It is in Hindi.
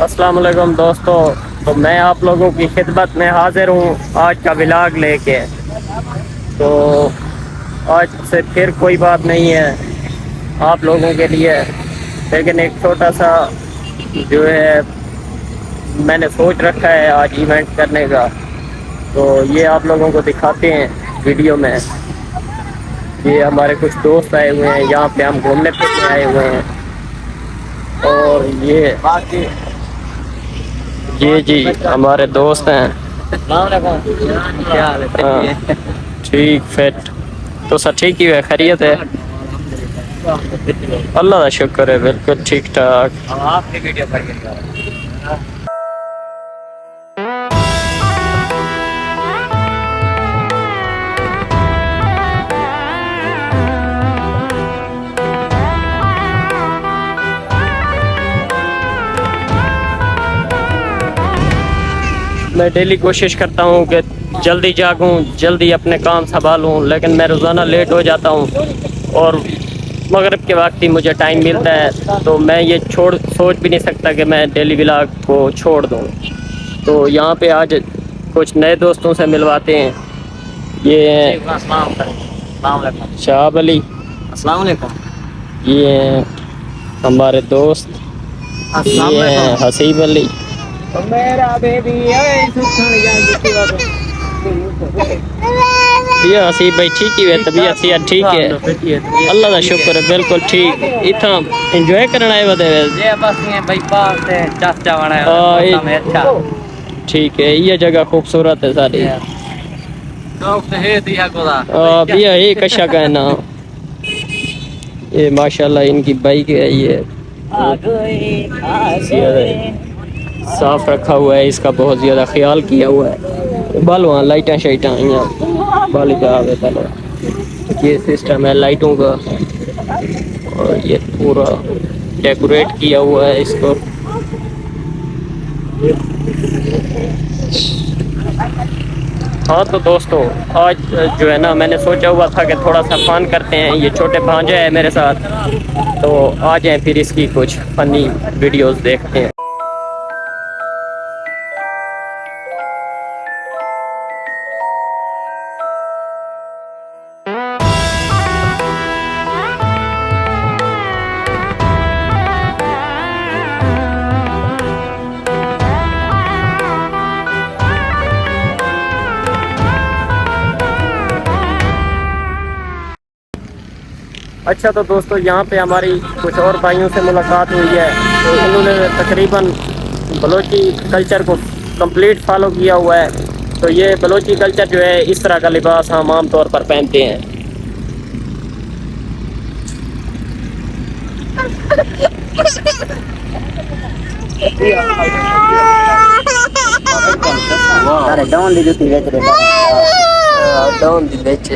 अस्सलाम वालेकुम दोस्तों। तो मैं आप लोगों की खिदमत में हाजिर हूँ आज का व्लॉग लेके। तो आज से फिर कोई बात नहीं है आप लोगों के लिए, लेकिन एक छोटा सा जो है मैंने सोच रखा है आज इवेंट करने का। तो ये आप लोगों को दिखाते हैं वीडियो में। ये हमारे कुछ दोस्त आए हुए हैं, यहाँ पे हम घूमने फिरने आए हुए हैं। और ये जी हमारे दोस्त हैं। क्या हाल है? हाँ, ठीक फिट तो सब ठीक ही है, खैरियत है, अल्लाह का शुक्र है, बिल्कुल ठीक ठाक। आपकी वीडियो पर मैं डेली कोशिश करता हूँ कि जल्दी जागूँ, जल्दी अपने काम संभालूँ, लेकिन मैं रोज़ाना लेट हो जाता हूँ और मगरिब के वक्त ही मुझे टाइम मिलता है। तो मैं ये सोच भी नहीं सकता कि मैं डेली व्लॉग को छोड़ दूँ। तो यहाँ पे आज कुछ नए दोस्तों से मिलवाते हैं। ये हैं शाहब अली, अस्सलाम वालेकुम। ये हैं हमारे दोस्त, ये हैं हसीब अली। मेरा बेबी भैया हसीब भाई ठीक ही है, तबीयत सेहत ठीक है, अल्लाह का शुक्र है, बिल्कुल ठीक। इतना एंजॉय करना आए बदे ये बस ये भाई पास से चाचा बना है अच्छा। ठीक है, ये जगह खूबसूरत है सारी। भैया ये कशा का है ना, ये माशाल्लाह इनकी बाइक है, ये साफ रखा हुआ है, इसका बहुत ज़्यादा ख्याल किया हुआ है। बाल वहाँ लाइटें शाइटें यहाँ बाल ये सिस्टम है लाइटों का, और ये पूरा डेकोरेट किया हुआ है इसको। हाँ तो दोस्तों, आज जो है ना मैंने सोचा हुआ था कि थोड़ा सा फन करते हैं। ये छोटे भांजे हैं मेरे साथ, तो आ जाएं फिर इसकी कुछ फनी वीडियोस देखते हैं। अच्छा तो दोस्तों, यहाँ पे हमारी कुछ और भाइयों से मुलाकात हुई है। तो उन्होंने तकरीबन बलोची कल्चर को कंप्लीट फॉलो किया हुआ है। तो ये बलोची कल्चर जो है, इस तरह का लिबास हम आम तौर पर पहनते हैं। डाउन दी बेच